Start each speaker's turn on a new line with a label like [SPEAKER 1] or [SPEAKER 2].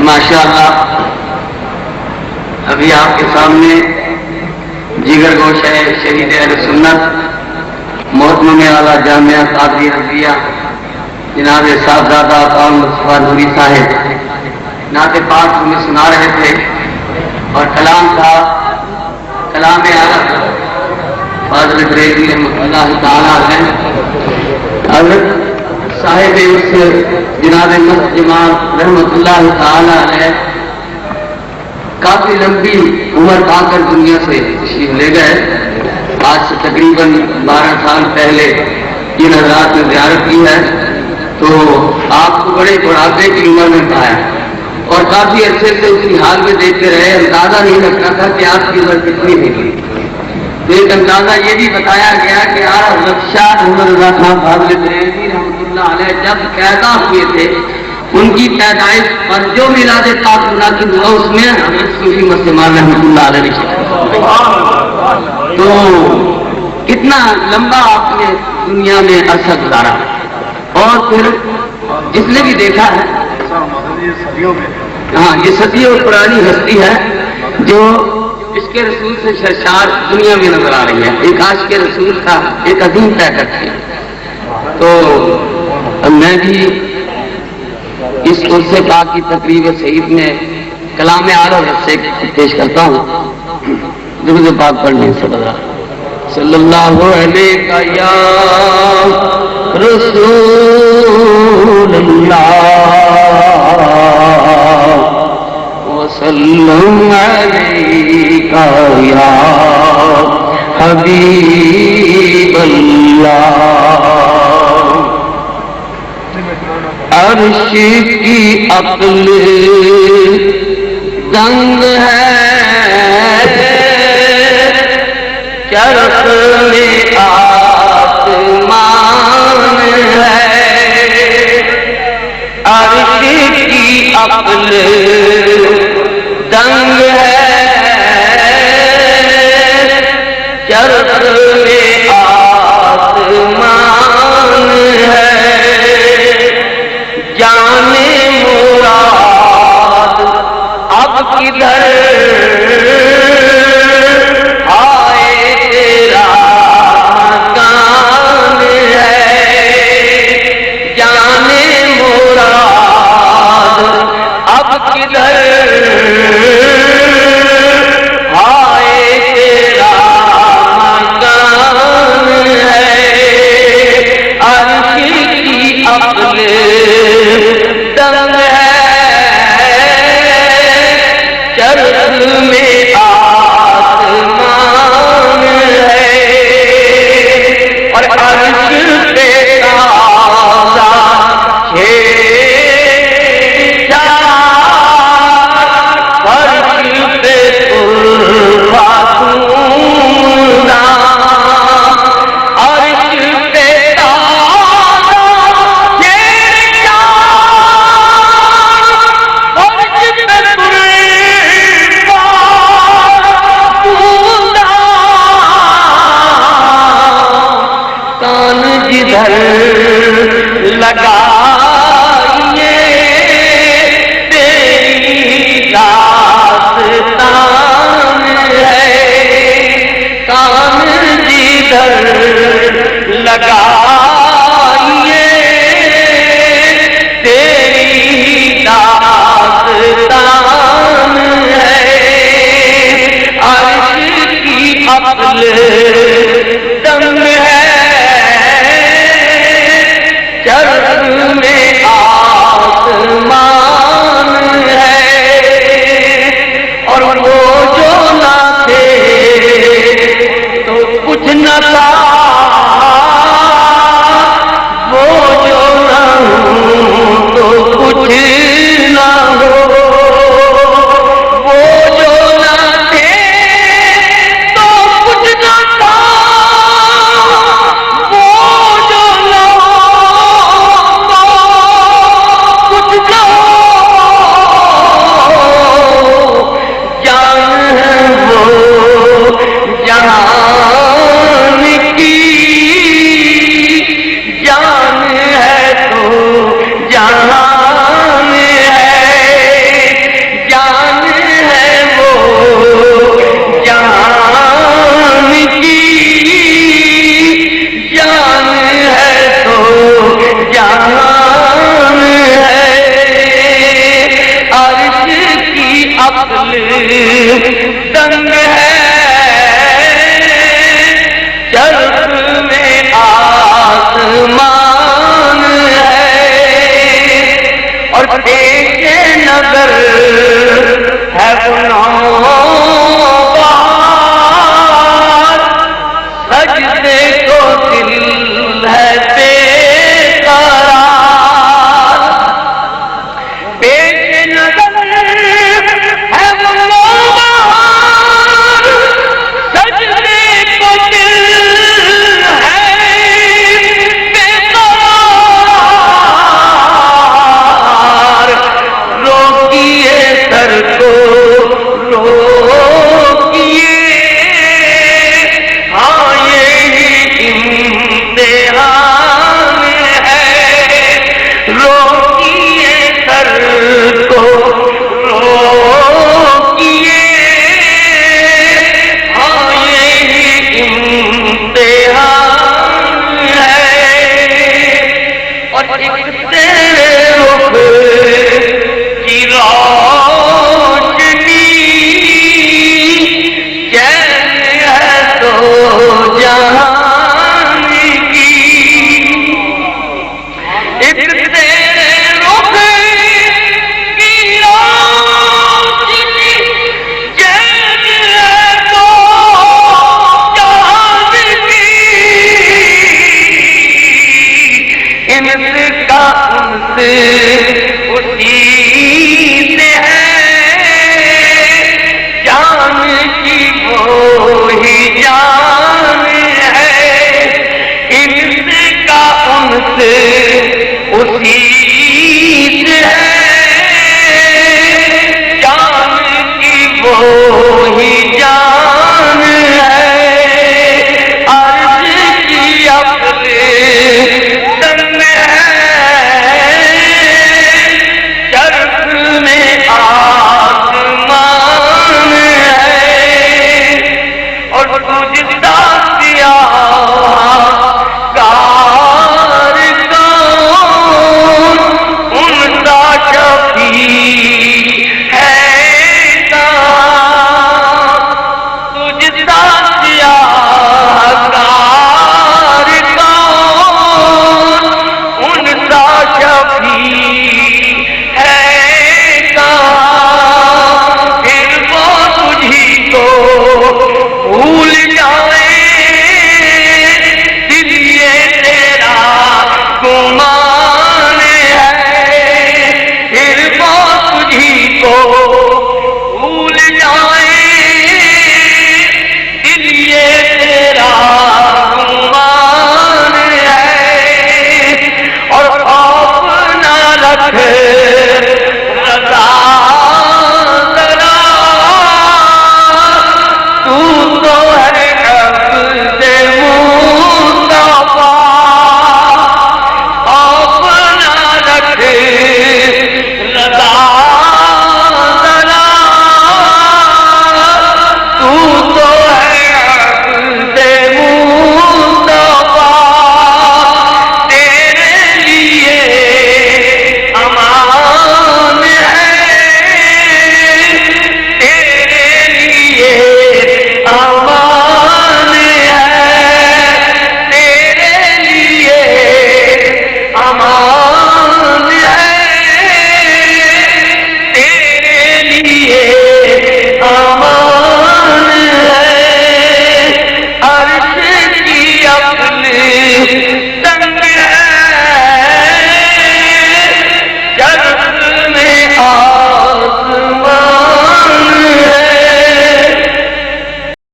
[SPEAKER 1] ماشاءاللہ ابھی آپ کے سامنے جگر گوش ہے شہید اہل سنت محتمم اعلیٰ جامعہ قادری رضویہ جناب صاحبزادہ قوم مصطفیٰ نوری صاحب نعت پاک ہمیں سنا رہے تھے اور کلام تھا کلام اعلیٰ فاضل بریلوی رحمۃ اللہ تعالیٰ علیہ حضرت صاحب اس جناب مست جمال رحمۃ اللہ تعالیٰ علیہ کافی لمبی عمر پا کر دنیا سے تشریف لے گئے. آج سے تقریباً 12 سال پہلے ان حضرات نے زیارت کی ہے تو آپ کو بڑے بڑھاپے کی عمر میں پایا اور کافی عرصے سے اسی حال میں دیکھتے رہے. اندازہ نہیں لگتا تھا کہ آپ کی عمر کتنی ہوگی. تو ایک اندازہ یہ بھی بتایا گیا کہ شاہ محمد رضا خان فاضل بریلوی رحمۃ اللہ علیہ جب پیدا ہوئے تھے ان کی پیدائش پر جو میلاد پاک منعقد ہوا اس میں حضرت صوفی مسلمان رحمۃ اللہ علیہ نے شرکت. تو کتنا لمبا آپ نے دنیا میں عرصہ گزارا اور پھر جس نے بھی دیکھا ہے ہاں یہ صدیوں پرانی ہستی ہے جو اس کے رسول سے سرشار دنیا میں نظر آ رہی ہے. ایک عاشق رسول کا ایک عظیم پیکر تھی. تو میں بھی اس عرص پاک کی تقریب سعید میں کلام اعلیٰ سے پیش کرتا ہوں. درود پاک پڑھنے صلی اللہ علیہ یا رسول اللہ وسلم علیکہ یا حبیب اللہ. عرش کی عقل دنگ ہے چرخ میں آسمان ہے. عرش کی عقل دنگ ہے چرخ میں آسمان ہے. جانے مراد اب کدھر آئے تیرا مکان ہے. جانے مراد اب کدھر آئے تیرا مکان ہے. عرش کی عقل دنگ ہے چرخ میں آسمان ہے. اور عرش پہ تازہ چھیڑا فرش پہ خاتون عرش پہ لگائیے تیری داستان ہے. کان جدھر لگائیے تیری داستان ہے. عرش کی عقل دنگ ہے چرخ میں آسمان ہے. اور وہ جو نہ تھے تو کچھ نہ تھا جہان ہے، عرش کی عقل دنگ ہے، چرخ میں آسمان ہے، اور پیش نظر ہے وہ نوبہار، سجدے کو دل ہے بے قرار، پیش نظر ہے وہ نوبہار، سجدے کو دل ہے بے قرار، روکیے سر کو روکیے، ہاں یہی امتحان ہے، روکیے سر کو روکیے، ہاں یہی امتحان ہے، اور ایک تیرے رخ کی روشنی جیسے ہے تو جہان کی، ایک تیرے رخ کی روشنی جیسے ہے تو جہان کی، ان کا انس اسی سے ہے، جان کی وہی جان ہے، ان کا انس اسی سے ہے، جان کی وہی جان ہے، عرش کی عقل دنگ ہے، چرخ میں آسمان ہے، اور تجھ سا سیاہ کار کون، ان کا شفیع ہے کون، تجھ سا سیاہ کار کون، ان کا شفیع ہے کون، پھر وہ تجھی کو بھول جائے، دل یہ تیرا گمان